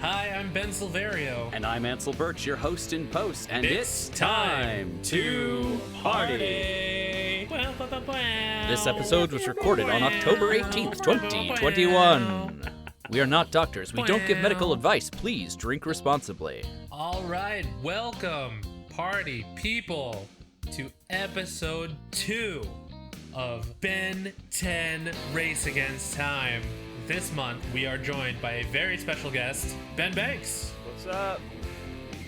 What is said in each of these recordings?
Hi, I'm Ben Silverio. And I'm Ansel Birch, your host in post, and it's time to party! This This episode was recorded on October 18th, 2021. We are not doctors. We don't give medical advice. Please drink responsibly. All right, welcome, party people, to episode 2 of Ben 10 Race Against Time. This month, we are joined by a very special guest, Ben Banks. What's up?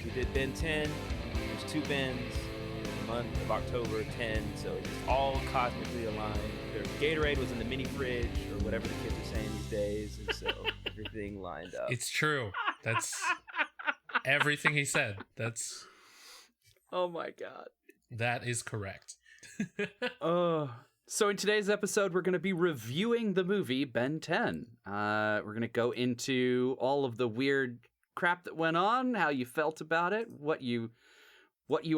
We did Ben 10. There's 2 Bens in the month of October 10, so it's all cosmically aligned. Their Gatorade was in the mini fridge, or whatever the kids are saying these days, and so everything lined up. It's true. That's everything he said. Oh my god. That is correct. So in today's episode, we're going to be reviewing the movie Ben 10. We're going to go into all of the weird crap that went on, how you felt about it, what you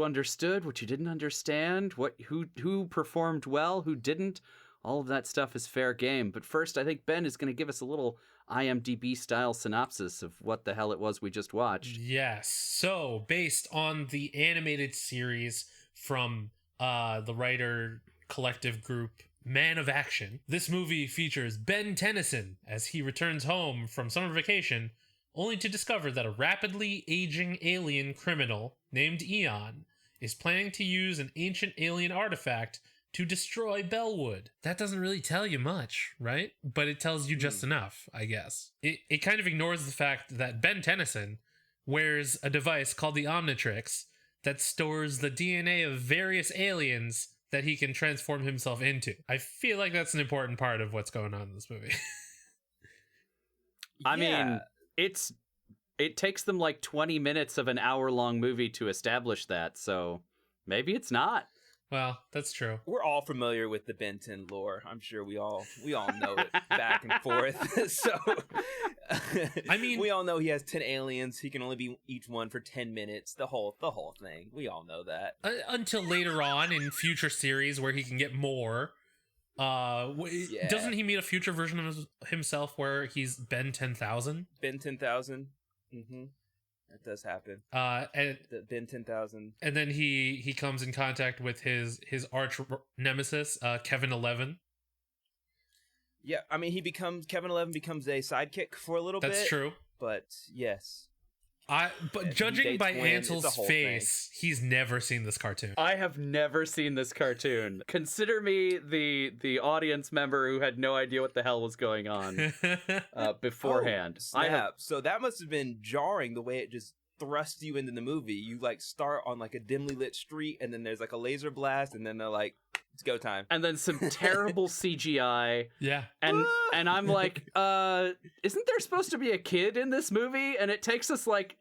understood, what you didn't understand, who performed well, who didn't. All of that stuff is fair game. But first, I think Ben is going to give us a little IMDb-style synopsis of what the hell it was we just watched. Yes. So, based on the animated series from the writer collective group Man of Action, this movie features Ben Tennyson as he returns home from summer vacation, only to discover that a rapidly aging alien criminal named Eon is planning to use an ancient alien artifact to destroy Bellwood. That doesn't really tell you much, right? But it tells you just enough, I guess. It kind of ignores the fact that Ben Tennyson wears a device called the Omnitrix that stores the DNA of various aliens that he can transform himself into. I feel like that's an important part of what's going on in this movie. I mean, it takes them like 20 minutes of an hour-long movie to establish that, so maybe it's not. Well, that's true. We're all familiar with the Ben 10 lore. I'm sure we all know it back and forth. So, I mean, we all know he has 10 aliens. He can only be each one for 10 minutes. The whole thing. We all know that. Until later on in future series where he can get more. Doesn't he meet a future version of himself where he's Ben 10,000? Ben 10,000. Mm-hmm. That does happen. And the Ben 10,000. And then he comes in contact with his arch nemesis, Kevin 11. Yeah, I mean Kevin 11 becomes a sidekick for a little bit. That's true. But yes. Judging by Ansel's face, he's never seen this cartoon. I have never seen this cartoon. Consider me the audience member who had no idea what the hell was going on beforehand. Oh, snap. So that must have been jarring the way it just thrusts you into the movie. You like start on like a dimly lit street, and then there's like a laser blast, and then they're like, it's go time. And then some terrible CGI. Yeah. And I'm like, isn't there supposed to be a kid in this movie? And it takes us like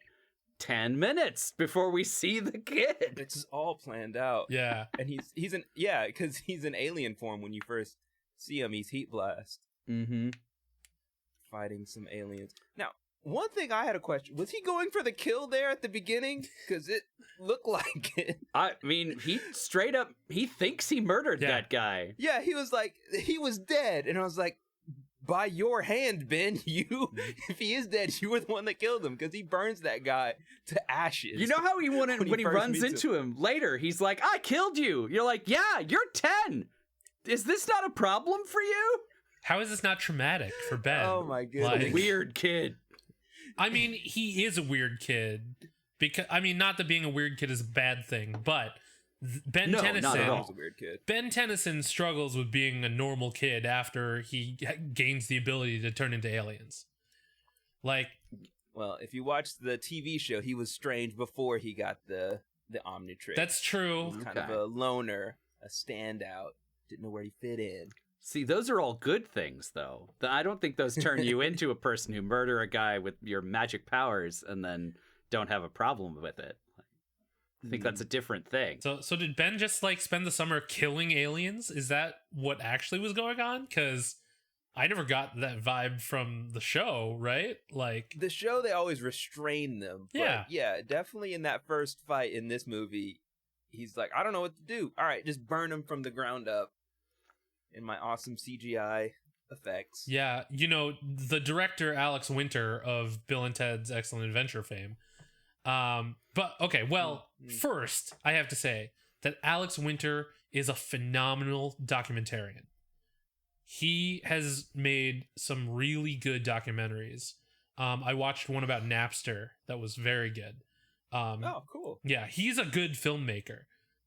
10 minutes before we see the kid. It's all planned out. Yeah. And because he's in alien form when you first see him. He's Heat Blast. Mm-hmm. Fighting some aliens. Now, one thing I had a question. Was he going for the kill there at the beginning? Because it looked like it. I mean, he straight up, he thinks he murdered that guy. Yeah, he was like, he was dead. And I was like, by your hand, Ben, if he is dead, you were the one that killed him, because he burns that guy to ashes. You know how when he runs into him later, he's like, I killed you. You're like, yeah, you're 10. Is this not a problem for you? How is this not traumatic for Ben? Oh my goodness. Like, weird kid. I mean, he is a weird kid. Not that being a weird kid is a bad thing, but Ben Tennyson, not at all. A weird kid. Ben Tennyson struggles with being a normal kid after he gains the ability to turn into aliens. Like, well, if you watch the TV show, he was strange before he got the Omnitrix. That's true. He was kind of a loner, a standout, didn't know where he fit in. See, those are all good things, though. I don't think those turn you into a person who murder a guy with your magic powers and then don't have a problem with it. I think that's a different thing. So did Ben just like spend the summer killing aliens? Is that what actually was going on? Because I never got that vibe from the show, right? Like the show, they always restrain them. Yeah. But yeah, definitely in that first fight in this movie, he's like, I don't know what to do. All right, just burn him from the ground up. In my awesome CGI effects. Yeah, the director Alex Winter of Bill and Ted's Excellent Adventure fame. But okay, well, first I have to say that Alex Winter is a phenomenal documentarian. He has made some really good documentaries. I watched one about Napster that was very good. Oh, cool. Yeah, he's a good filmmaker.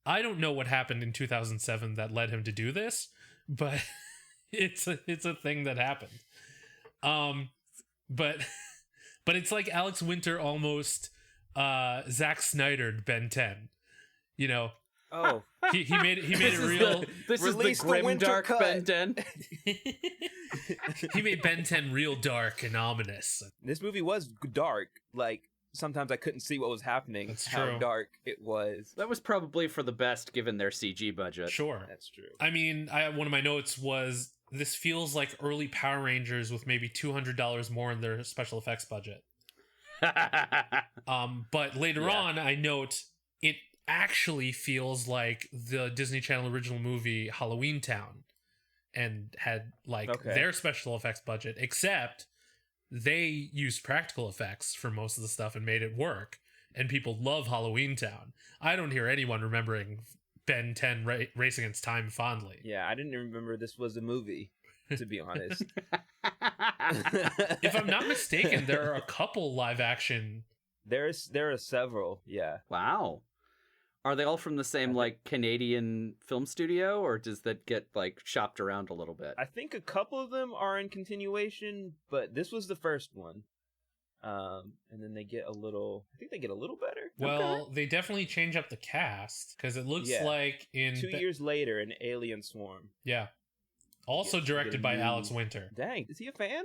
I don't know what happened in 2007 that led him to do this, but it's a thing that happened. But it's like Alex Winter almost Zack Snydered Ben 10. Oh, he made it real. This is the grim dark Ben 10. He made Ben 10 real dark and ominous. This movie was dark. Like, sometimes I couldn't see what was happening. That's how true. dark it was. That was probably for the best given their CG budget. Sure. That's true. I mean, one of my notes was, this feels like early Power Rangers with maybe $200 more in their special effects budget. But later on, I note it actually feels like the Disney Channel original movie Halloween Town, and had their special effects budget, except they used practical effects for most of the stuff and made it work, and people love Halloween Town. I don't hear anyone remembering Ben 10 Race Against Time fondly. Yeah, I didn't remember this was a movie, to be honest. If I'm not mistaken, there are a couple live action. There are several, yeah. Wow. Are they all from the same Canadian film studio, or does that get shopped around a little bit? I think a couple of them are in continuation, but this was the first one. And then they get a little better. Well, they definitely change up the cast, because it looks like in 2 years later, an Alien Swarm. Yeah. Also directed by Alex Winter. Dang, is he a fan?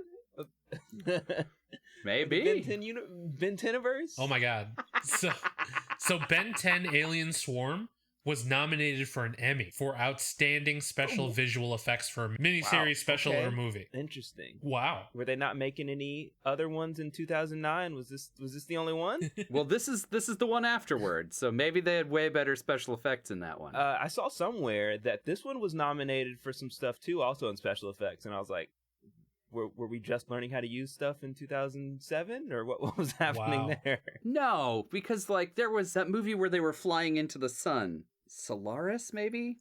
Maybe. Ben 10-iverse? Oh my god. So Ben 10 Alien Swarm was nominated for an Emmy for Outstanding Special Visual Effects for a miniseries, special, or movie. Interesting. Wow. Were they not making any other ones in 2009? Was this the only one? Well, this is the one afterward, so maybe they had way better special effects in that one. I saw somewhere that this one was nominated for some stuff too, also in special effects, and I was like, were we just learning how to use stuff in 2007, or what was happening there? No, because there was that movie where they were flying into the sun. Solaris, maybe?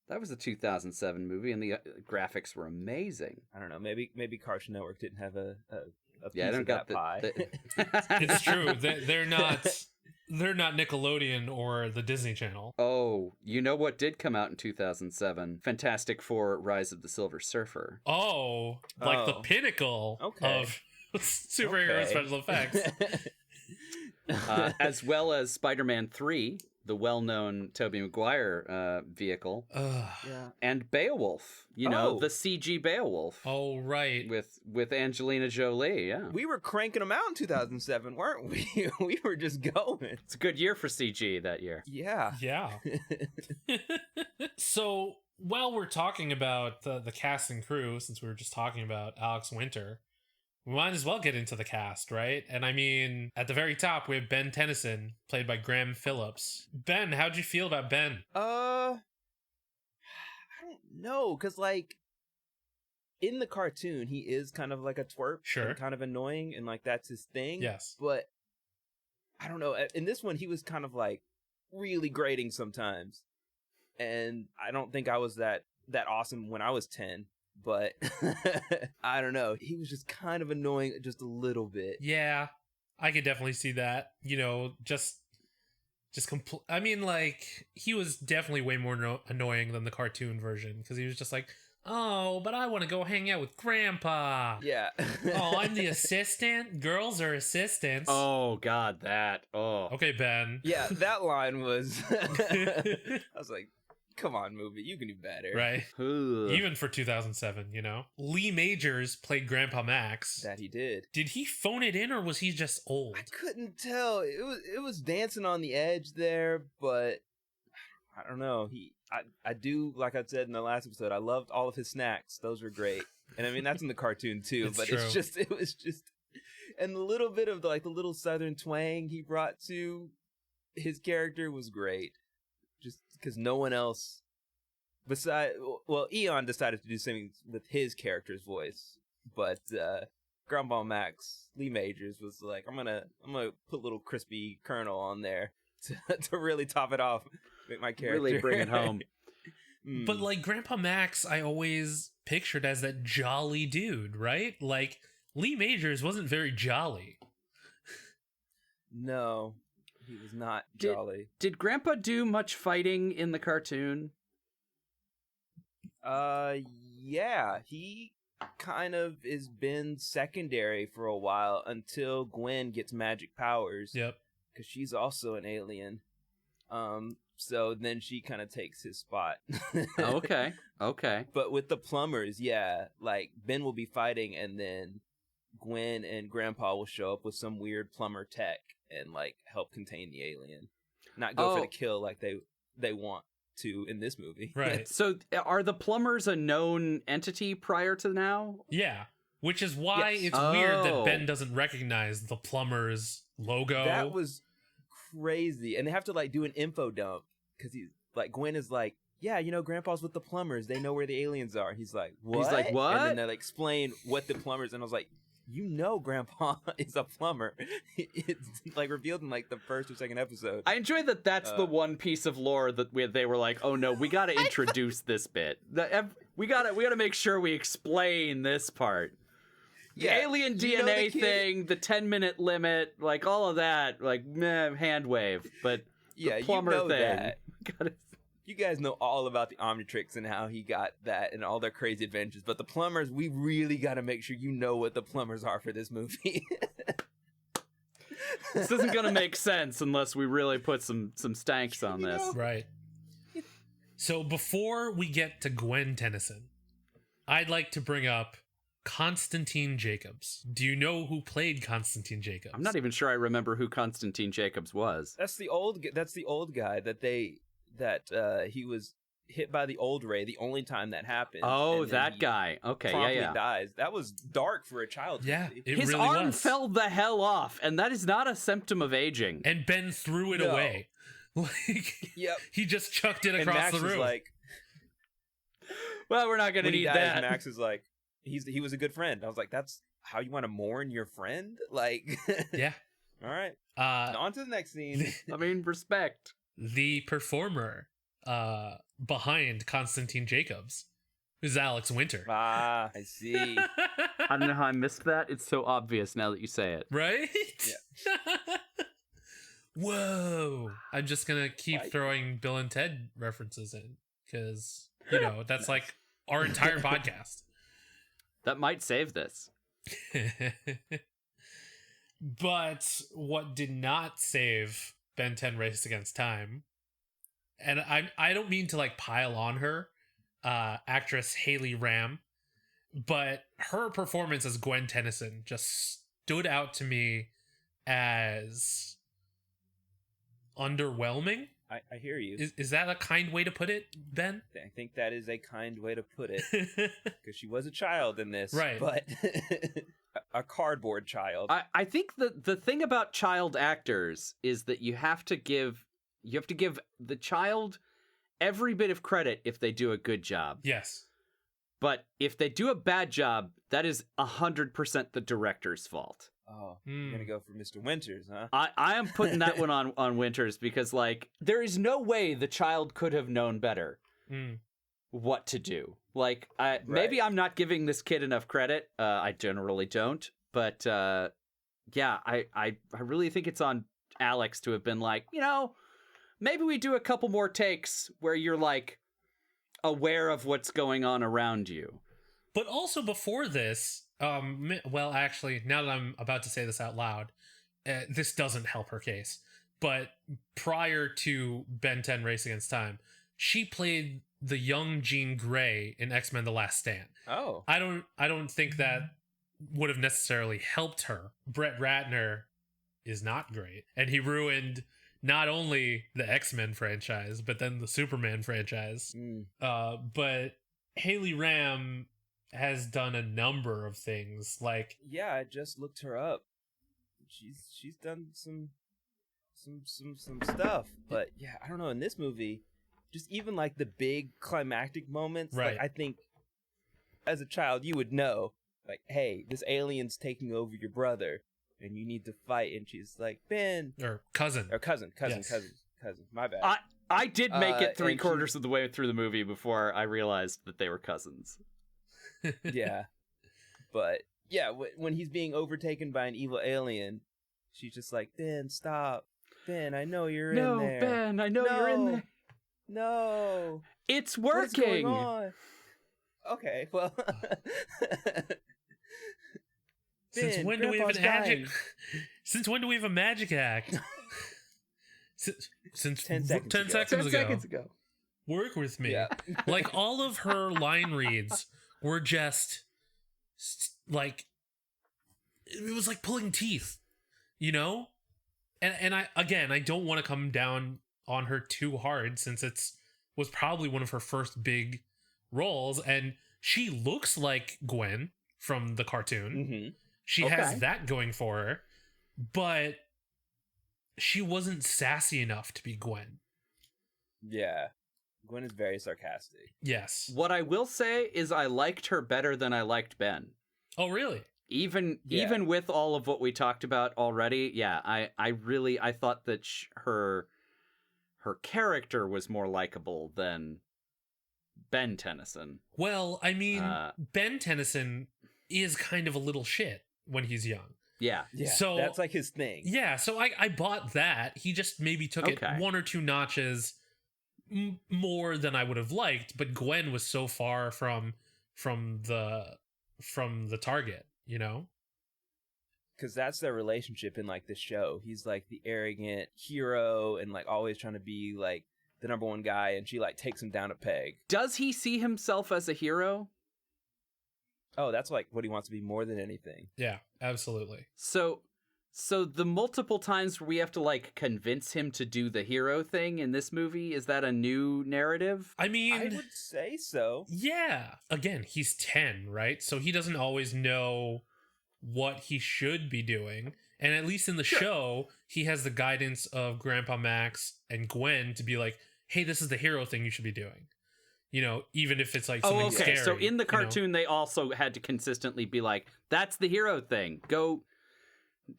That was a 2007 movie, and the graphics were amazing. I don't know. Maybe Cartoon Network didn't have a piece I don't of got that pie. It's true. They're not Nickelodeon or the Disney Channel. Oh, you know what did come out in 2007? Fantastic Four: Rise of the Silver Surfer. Oh, the pinnacle of superhero special effects. As well as Spider-Man 3, the well-known Tobey Maguire vehicle. Yeah. And Beowulf, the CG Beowulf. Oh, right. With Angelina Jolie, yeah. We were cranking them out in 2007, weren't we? We were just going. It's a good year for CG that year. Yeah. Yeah. So, while we're talking about the cast and crew, since we were just talking about Alex Winter, we might as well get into the cast, right? And I mean, at the very top, we have Ben Tennyson, played by Graham Phillips. Ben, how'd you feel about Ben? I don't know, because, in the cartoon, he is kind of like a twerp. Sure. And kind of annoying, and, that's his thing. Yes. But, I don't know, in this one, he was kind of, really grating sometimes. And I don't think I was that awesome when I was 10. But I don't know. He was just kind of annoying just a little bit. Yeah, I could definitely see that. I mean, he was definitely way more annoying than the cartoon version, because he was just like, oh, but I want to go hang out with Grandpa. Yeah. Oh, I'm the assistant? Girls are assistants. Oh, God, that. Oh. Okay, Ben. Yeah, that line was... I was like, come on, movie, you can do better. Right. Even for 2007, Lee Majors played Grandpa Max. That he did. Did he phone it in, or was he just old? I couldn't tell. It was dancing on the edge there, but I don't know. I do, like I said in the last episode, I loved all of his snacks. Those were great. And I mean, that's in the cartoon too, It's but true. it was just, and the little bit of the little southern twang he brought to his character was great. Just because no one else well, Eon decided to do something with his character's voice, but Grandpa Max Lee Majors was like, I'm gonna put little crispy Colonel on there to really top it off, make my character Really bring it home. But like Grandpa Max, I always pictured as that jolly dude, right? Like Lee Majors wasn't very jolly. No, he was not jolly. Did Grandpa do much fighting in the cartoon? Yeah, he kind of has been secondary for a while until Gwen gets magic powers. Yep. Because she's also an alien. So then she kind of takes his spot. Okay. But with the plumbers, yeah, like Ben will be fighting and then Gwen and Grandpa will show up with some weird plumber tech and like help contain the alien. Not go for the kill like they want to in this movie. Right. So are the plumbers a known entity prior to now? Yeah. Which is why Yes. it's weird that Ben doesn't recognize the plumber's logo. That was crazy. And they have to like do an info dump because he's like, Gwen is like, yeah, you know, Grandpa's with the plumbers. They know where the aliens are. He's like, what? He's like, what? And then they like explain what the plumbers, and I was like, you know, Grandpa is a plumber. It's like revealed in like the first or second episode. I enjoy that that's the one piece of lore that they were like, oh no, we got to introduce this bit. We got to make sure we explain this part. The alien DNA thing, the 10-minute limit, like all of that, like hand wave. But the plumber thing, that. You guys know all about the Omnitrix and how he got that and all their crazy adventures. But the plumbers, we really got to make sure you know what the plumbers are for this movie. This isn't going to make sense unless we really put some stanks on this. Right. So before we get to Gwen Tennyson, I'd like to bring up Constantine Jacobs. Do you know who played Constantine Jacobs? I'm not even sure I remember who Constantine Jacobs was. That's the old guy that he was hit by the old ray the only time that happened. Oh, that guy. Okay, yeah. Dies. That was dark for a child. Yeah, it his really arm was. fell the hell off, and that is not a symptom of aging. And Ben threw it away. Like, yep. He just chucked it and across Max the room. Is like, well, we're not going to need that. Max is like, he was a good friend. I was like, that's how you want to mourn your friend? Like, yeah. All right. On to the next scene. I mean, respect. The performer behind Constantine Jacobs is Alex Winter. Ah, I see. I don't know how I missed that. It's so obvious now that you say it. Right? Yeah. Whoa. I'm just going to keep throwing Bill and Ted references in because, you know, that's like our entire podcast. That might save this. But what did not save Ben 10 Race Against Time, and I don't mean to like pile on her, actress Haley Ram, but her performance as Gwen Tennyson just stood out to me as underwhelming. I hear you. Is that a kind way to put it, Ben? I think that is a kind way to put it. Because she was a child in this. Right. But a cardboard child. I think the thing about child actors is that you have to give the child every bit of credit if they do a good job. Yes. But if they do a bad job, that is 100% the director's fault. Oh, you're gonna go for Mr. Winters, huh? I am putting that one on Winters because, like, there is no way the child could have known better what to do. Like, maybe I'm not giving this kid enough credit. I generally don't. But, yeah, I really think it's on Alex to have been like, you know, maybe we do a couple more takes where you're, like, aware of what's going on around you. But also before this, well, actually, now that I'm about to say this out loud, this doesn't help her case. But prior to Ben 10 Race Against Time, she played the young Jean Grey in X-Men: The Last Stand. Oh. I don't think that would have necessarily helped her. Brett Ratner is not great, and he ruined not only the X-Men franchise, but then the Superman franchise. But Haley Ram has done a number of things, like, yeah, I just looked her up. She's done some stuff, but yeah, I don't know. In this movie, just even like the big climactic moments. Right. Like I think as a child you would know, like, hey, this alien's taking over your brother and you need to fight. And she's like, Ben, or cousin. Yes. cousin. My bad. I did make it and 3/4 of the way through the movie before I realized that they were cousins. Yeah. But yeah, when he's being overtaken by an evil alien, she's just like, Ben, stop. Ben, I know you're in there. No, Ben, I know you're in there. No. It's What's going working. on? Okay, well. Since Ben, when do we have Grandpa's an magic? dying. Since when do we have a magic act? Since 10 seconds 10 ago. seconds 10 ago. seconds ago. Work with me. Yeah. Like all of her line reads were just like it was like pulling teeth, you know? And I don't want to come down on her too hard since was probably one of her first big roles, and she looks like Gwen from the cartoon. Mm-hmm. She has that going for her, but she wasn't sassy enough to be Gwen. Yeah. Gwen is very sarcastic. Yes. What I will say is I liked her better than I liked Ben. Oh, really? Even with all of what we talked about already, yeah, I thought that her character was more likable than Ben Tennyson. Well, I mean, Ben Tennyson is kind of a little shit when he's young. Yeah. So that's like his thing. Yeah, so I bought that. He just maybe took it 1 or 2 notches more than I would have liked, but Gwen was so far from the target, you know? Because that's their relationship in like the show. He's like the arrogant hero and like always trying to be like the number one guy, and she like takes him down a peg. Does he see himself as a hero? Oh, that's like what he wants to be more than anything. Yeah, absolutely. So the multiple times where we have to like convince him to do the hero thing in this movie, is that a new narrative? I mean, I would say so. Yeah. Again, he's 10, right? So he doesn't always know what he should be doing. And at least in the show, he has the guidance of Grandpa Max and Gwen to be like, hey, this is the hero thing you should be doing. You know, even if it's like something scary. So in the cartoon, they also had to consistently be like, that's the hero thing. Go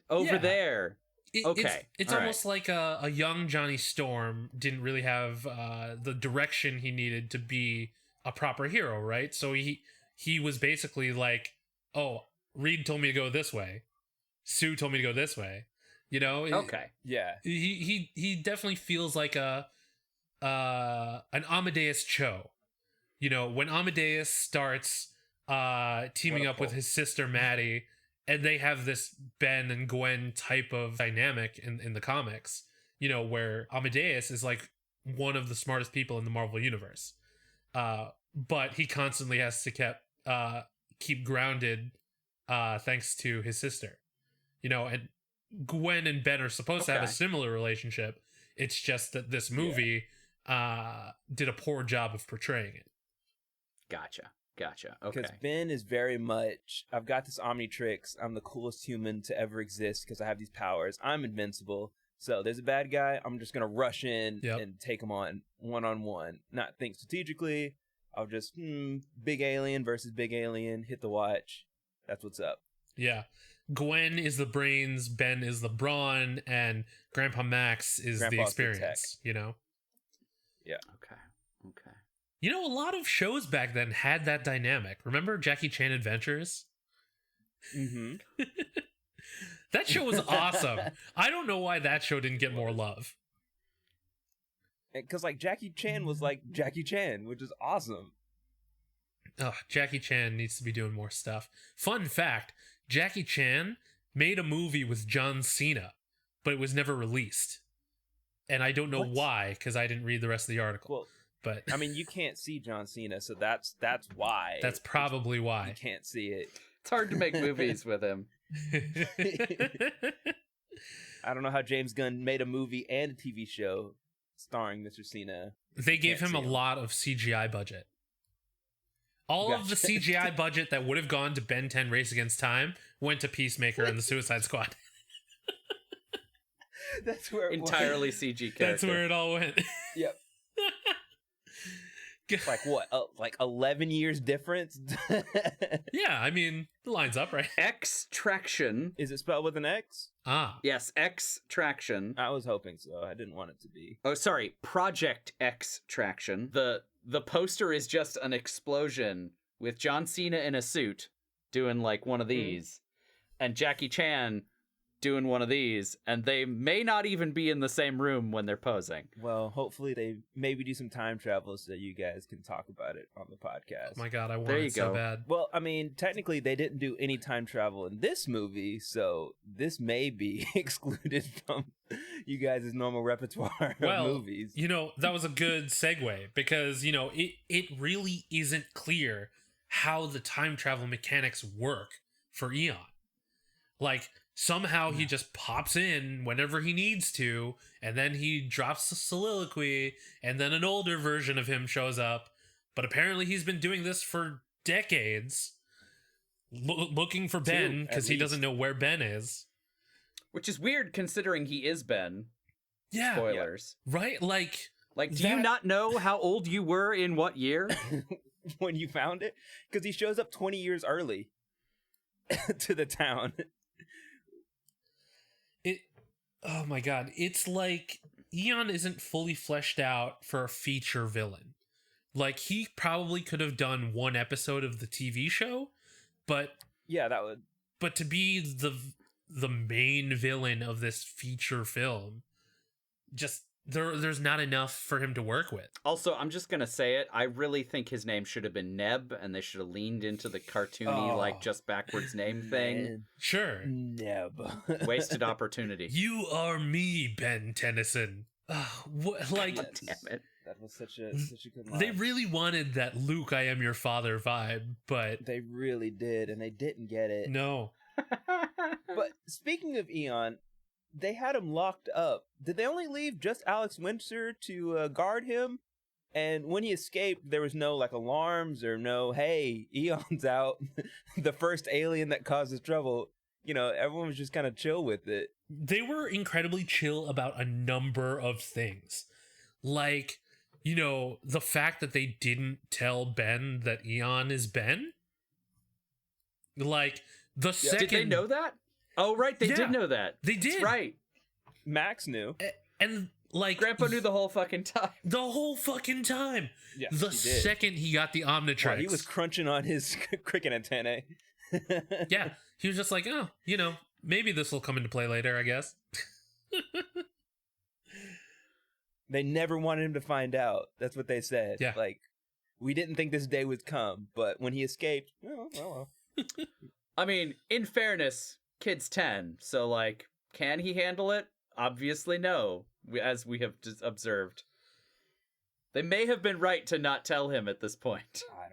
over there. It's almost like a young Johnny Storm didn't really have the direction he needed to be a proper hero, right? So he was basically like, oh, Reed told me to go this way. Sue told me to go this way. You know? Yeah. He definitely feels like an Amadeus Cho. You know, when Amadeus starts teaming up with his sister Maddie, and they have this Ben and Gwen type of dynamic in the comics, you know, where Amadeus is like one of the smartest people in the Marvel universe. But he constantly has to keep grounded thanks to his sister. You know, and Gwen and Ben are supposed to have a similar relationship. It's just that this movie did a poor job of portraying it. Gotcha. Okay. Because Ben is very much, I've got this Omnitrix. I'm the coolest human to ever exist because I have these powers. I'm invincible. So there's a bad guy. I'm just going to rush in and take him on one-on-one. Not think strategically. I'll just, big alien versus big alien. Hit the watch. That's what's up. Yeah. Gwen is the brains, Ben is the brawn, and Grandpa Max is the experience, you know? Yeah. Okay. You know, a lot of shows back then had that dynamic. Remember Jackie Chan Adventures? Mm-hmm. That show was awesome. I don't know why that show didn't get more love. Because, like, Jackie Chan was like Jackie Chan, which is awesome. Oh, Jackie Chan needs to be doing more stuff. Fun fact, Jackie Chan made a movie with John Cena, but it was never released. And I don't know why, because I didn't read the rest of the article. Well, but I mean, you can't see John Cena, so that's why. That's probably why. You can't see it. It's hard to make movies with him. I don't know how James Gunn made a movie and a TV show starring Mr. Cena. They gave him a lot of CGI budget. All of the CGI budget that would have gone to Ben 10 Race Against Time went to Peacemaker and the Suicide Squad. That's where it entirely CG character. That's where it all went. Yep. Like what? Like 11 years difference? Yeah, I mean, it lines up, right? Extraction. Is it spelled with an X? Ah. Yes, Extraction. I was hoping so. I didn't want it to be. Oh, sorry, Project Extraction. The poster is just an explosion with John Cena in a suit doing like one of these, and Jackie Chan doing one of these, and they may not even be in the same room when they're posing. Well, hopefully they maybe do some time travel so you guys can talk about it on the podcast. Oh my god, I want There you it so go. bad. Well, I mean, technically they didn't do any time travel in this movie, so this may be excluded from you guys' normal repertoire Well, of movies. you know, that was a good segue because, you know, it really isn't clear how the time travel mechanics work for Eon. Like, somehow he just pops in whenever he needs to, and then he drops the soliloquy, and then an older version of him shows up. But apparently he's been doing this for decades, looking for Ben, because he doesn't know where Ben is. Which is weird considering he is Ben. Yeah. Spoilers. Right? Like, do you not know how old you were in what year? When you found it? Because he shows up 20 years early to the town. Oh my god, it's like Eon isn't fully fleshed out for a feature villain. Like, he probably could have done one episode of the TV show, but Yeah, that would. but to be the main villain of this feature film, just there's not enough for him to work with. Also, I'm just gonna say it. I really think his name should have been Neb, and they should have leaned into the cartoony, like, just backwards name thing. Man. Sure. Neb. Wasted opportunity. You are me, Ben Tennyson. Like, God damn it. That was such a good line. they really wanted that Luke, I am your father vibe, but They really did, and they didn't get it. no. But speaking of Eon, they had him locked up. Did they only leave just Alex Winter to guard him? And when he escaped, there was no like alarms or no, hey, Eon's out, the first alien that causes trouble. You know, everyone was just kind of chill with it. They were incredibly chill about a number of things. Like, you know, the fact that they didn't tell Ben that Eon is Ben. Like, the second... Did they know that? Oh, right, they Yeah, did know that. they did. That's right. Max knew. And, like... Grandpa knew the whole fucking time. The whole fucking time. Yes, The he did. second he got the Omnitrix. Wow, he was crunching on his cricket antennae. Yeah, he was just like, oh, you know, maybe this will come into play later, I guess. They never wanted him to find out. That's what they said. Yeah. Like, we didn't think this day would come, but when he escaped, well. I mean, in fairness, kid's 10, so, like, can he handle it? Obviously no, as we have just observed. They may have been right to not tell him at this point. I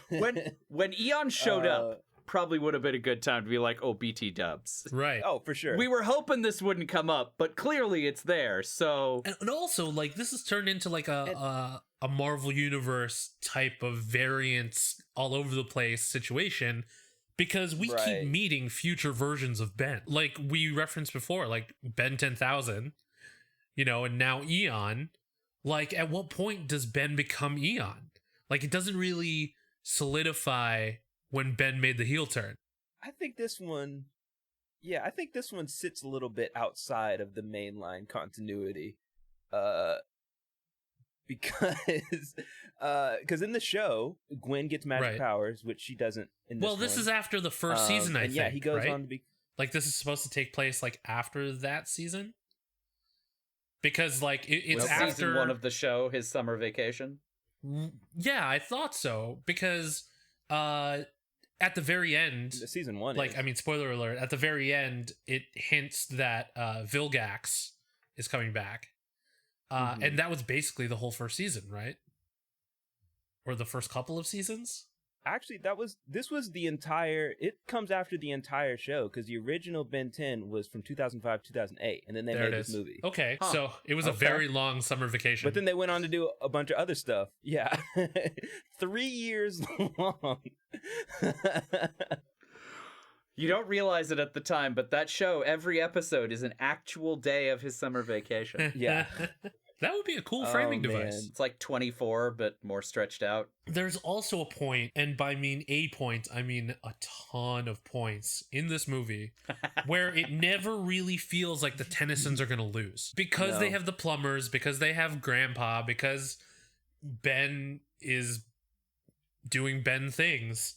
don't know. When Eon showed up, probably would have been a good time to be like, oh, BT dubs. Right. Oh, for sure. We were hoping this wouldn't come up, but clearly it's there, so... And also, like, this has turned into, like, a Marvel Universe type of variance all over the place situation, because we keep meeting future versions of Ben. Like we referenced before, like Ben 10,000, you know, and now Eon. Like, at what point does Ben become Eon? Like, it doesn't really solidify when Ben made the heel turn. I think this one sits a little bit outside of the mainline continuity. Because in the show, Gwen gets magic powers, which she doesn't in this this one. is after the first season, I think. Yeah, he goes right? on to be... Like, this is supposed to take place, like, after that season? Because, like, it's after... season 1 of the show, his summer vacation? Yeah, I thought so. Because, at the very end... Season 1 Like, I mean, spoiler alert, at the very end, it hints that Vilgax is coming back. And that was basically the whole first season, right? Or the first couple of seasons? Actually, this was the entire... It comes after the entire show, because the original Ben 10 was from 2005, 2008, and then they made this movie. Okay, so it was a very long summer vacation. But then they went on to do a bunch of other stuff. Yeah. 3 years long. You don't realize it at the time, but that show, every episode is an actual day of his summer vacation. Yeah. That would be a cool framing man. device. It's like 24, but more stretched out. There's also a point, and by mean a point, I mean a ton of points in this movie where it never really feels like the Tennysons are going to lose. Because they have the plumbers, because they have Grandpa, because Ben is doing Ben things.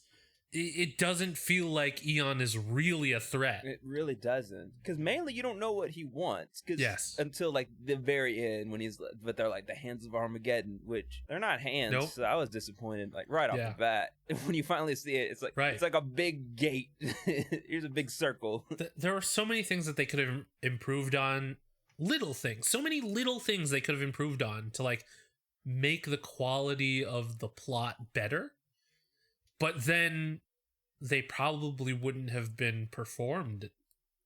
It doesn't feel like Eon is really a threat. It really doesn't, because mainly you don't know what he wants. Yes. Until like the very end when but they're like the Hands of Armageddon, which they're not hands. Nope. So I was disappointed like right off the bat when you finally see it. It's like it's like a big gate. Here's a big circle. There are so many things that they could have improved on. Little things, so many little things they could have improved on to like make the quality of the plot better. But then they probably wouldn't have been performed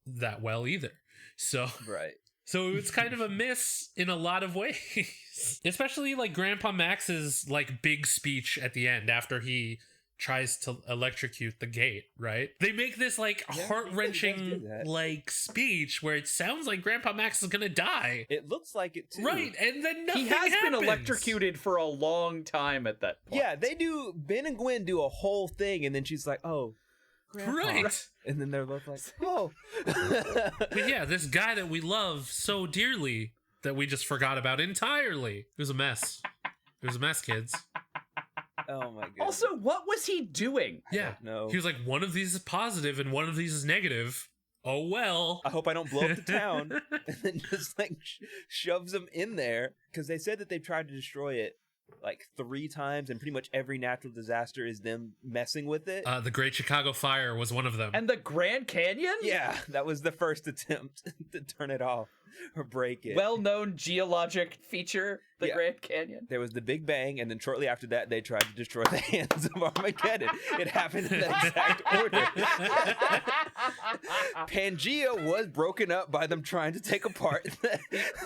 that well either. So So it's kind of a miss in a lot of ways. Especially like Grandpa Max's like big speech at the end after he tries to electrocute the gate, right? They make this like heart-wrenching like speech where it sounds like Grandpa Max is gonna die. It looks like it too. Right, and then nothing He has happens. been electrocuted for a long time at that point. Yeah, Ben and Gwen do a whole thing, and then she's like, oh, Grandpa. Right. And then they're both like, oh. But yeah, this guy that we love so dearly that we just forgot about entirely. It was a mess. It was a mess, kids. Oh my god. Also, what was he doing? Yeah. No. He was like, one of these is positive and one of these is negative. Oh well. I hope I don't blow up the town. And then just like shoves them in there, because they said that they've tried to destroy it like 3 times, and pretty much every natural disaster is them messing with it. The Great Chicago Fire was one of them. And the Grand Canyon? Yeah, that was the first attempt to turn it off or break it. Well-known geologic feature, the Grand Canyon. There was the Big Bang, and then shortly after that, they tried to destroy the Hands of Armageddon. It happened in that exact order. Pangea was broken up by them trying to take apart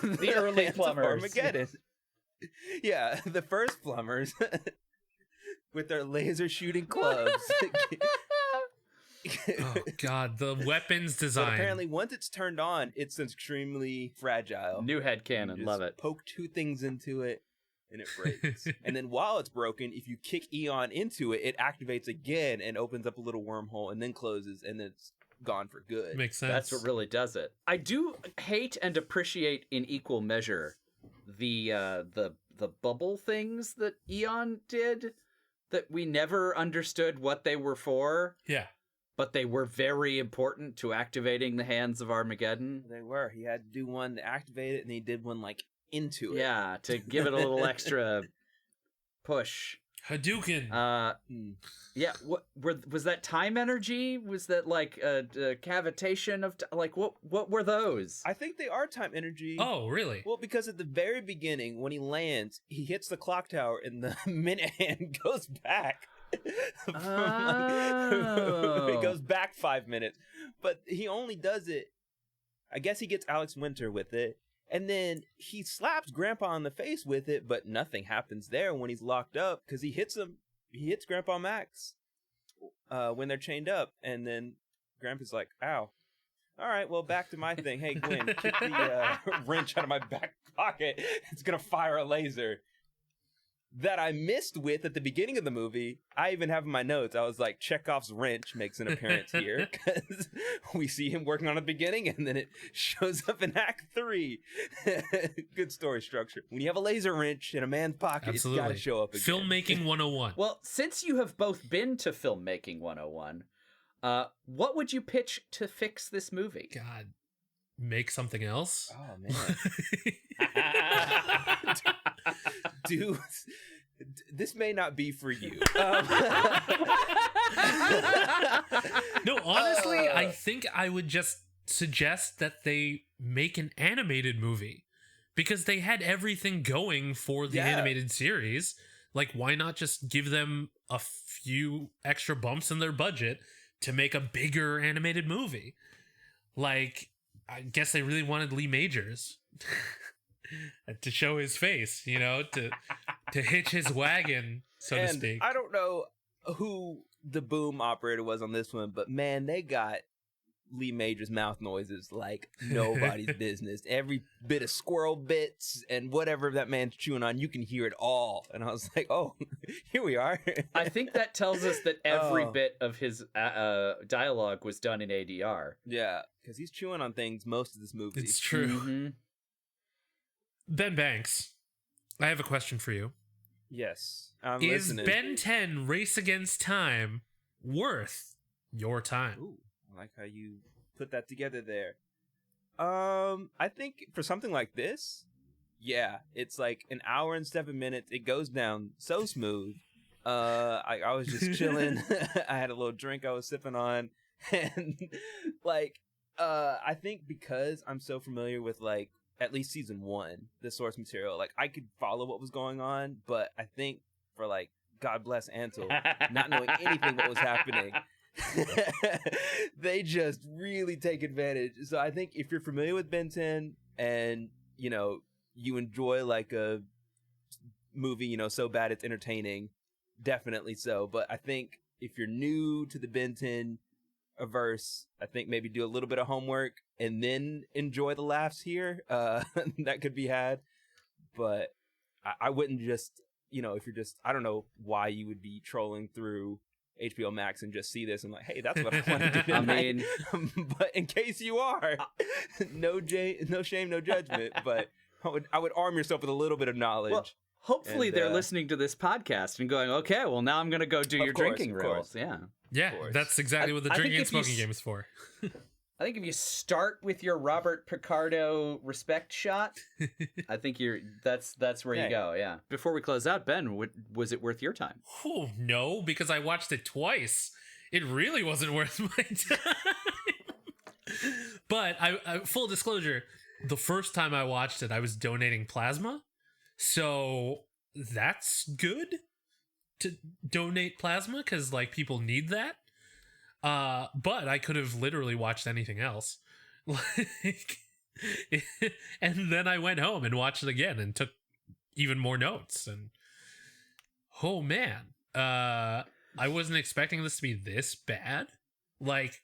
the early Hands plumbers. of Armageddon. Yeah, the first plumbers with their laser shooting clubs. Oh god, the weapons design. But apparently, once it's turned on, it's extremely fragile. New head cannon, love it. Poke 2 things into it, and it breaks. And then while it's broken, if you kick Eon into it, it activates again and opens up a little wormhole, and then closes, and then it's gone for good. Makes sense. That's what really does it. I do hate and appreciate in equal measure the bubble things that Eon did that we never understood what they were for. Yeah. But they were very important to activating the Hands of Armageddon. They were. He had to do one to activate it, and he did one like into it. Yeah, to give it a little extra push. Hadouken. Yeah. Was that time energy? Was that like a cavitation of like what were those? I think they are time energy. Oh, really? Well, because at the very beginning, when he lands, he hits the clock tower, and the minute hand goes back. It goes back 5 minutes, but he only does it. I guess he gets Alex Winter with it. And then he slaps Grandpa in the face with it, but nothing happens there when he's locked up, because he hits him. He hits Grandpa Max when they're chained up, and then Grandpa's like, ow. All right, well, back to my thing. Hey, Gwen, kick the wrench out of my back pocket. It's going to fire a laser. That I missed with at the beginning of the movie. I even have in my notes, I was like, Chekhov's wrench makes an appearance here, because we see him working on it at the beginning, and then it shows up in Act 3. Good story structure. When you have a laser wrench in a man's pocket, Absolutely. It's got to show up again. Filmmaking 101. Well, since you have both been to Filmmaking 101, what would you pitch to fix this movie? God, make something else? Oh, man. Dude, this may not be for you. No, honestly, I think I would just suggest that they make an animated movie, because they had everything going for the animated series. Like, why not just give them a few extra bumps in their budget to make a bigger animated movie? Like, I guess they really wanted Lee Majors to show his face, you know, to hitch his wagon, so to speak. I don't know who the boom operator was on this one, but man, they got Lee Major's mouth noises like nobody's business. Every bit of squirrel bits and whatever that man's chewing on, you can hear it all. And I was like, oh, here we are. I think that tells us that every bit of his dialogue was done in ADR. Yeah, because he's chewing on things most of this movie. It's true. Ben Banks, I have a question for you. Yes, I'm Is listening. Ben 10 Race Against Time worth your time? Ooh, I like how you put that together there. I think for something like this, yeah, it's like an hour and 7 minutes. It goes down so smooth. I was just chilling. I had a little drink I was sipping on, and like, I think because I'm so familiar with like at least season 1, the source material, like I could follow what was going on, but I think for like God bless Ansel, not knowing anything what was happening. They just really take advantage. So I think if you're familiar with Ben 10 and you enjoy like a movie so bad it's entertaining, definitely so. But I think if you're new to the Ben 10 verse, I think maybe do a little bit of homework and then enjoy the laughs here that could be had. But I wouldn't just if you're just, I don't know why you would be trolling through HBO Max and just see this and like, hey, that's what I want to do tonight. I mean, but in case you are, no shame, no judgment. But I would arm yourself with a little bit of knowledge. Well, hopefully they're listening to this podcast and going, okay, well now I'm going to go do your drinking rules. Yeah, that's exactly what the drinking and smoking game is for. I think if you start with your Robert Picardo respect shot, I think that's where you go. Yeah. Before we close out, Ben, was it worth your time? Oh no, because I watched it twice. It really wasn't worth my time. But I full disclosure, the first time I watched it, I was donating plasma, so that's good to donate plasma because like people need that. But I could have literally watched anything else. Like, and then I went home and watched it again and took even more notes. And oh man, I wasn't expecting this to be this bad. Like,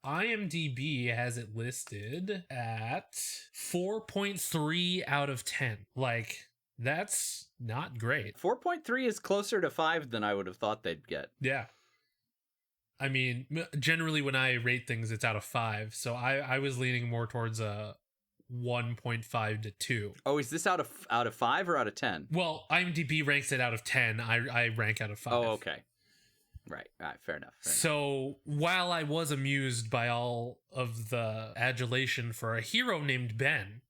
IMDb has it listed at 4.3 out of 10. Like, that's not great. 4.3 is closer to 5 than I would have thought they'd get. Yeah. I mean, generally when I rate things, it's out of 5. So I was leaning more towards a 1.5 to 2. Oh, is this out of 5 or out of 10? Well, IMDb ranks it out of 10. I rank out of 5. Oh, okay. Right. Fair enough. So while I was amused by all of the adulation for a hero named Ben,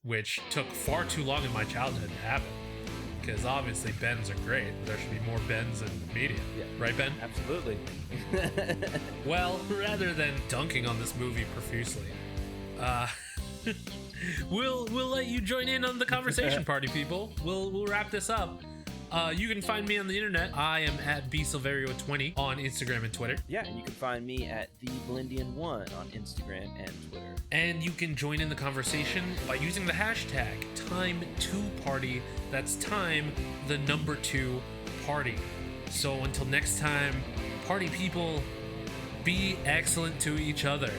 which took far too long in my childhood to happen, because obviously Bens are great. There should be more Bens in media. Yeah. Right, Ben? Absolutely. Well, rather than dunking on this movie profusely, we'll let you join in on the conversation, party people. We'll wrap this up. You can find me on the internet. I am at bsilverio20 on Instagram and Twitter. Yeah, and you can find me at TheBlendian1 on Instagram and Twitter. And you can join in the conversation by using the hashtag Time2Party. That's time, the number 2 party. So until next time, party people, be excellent to each other.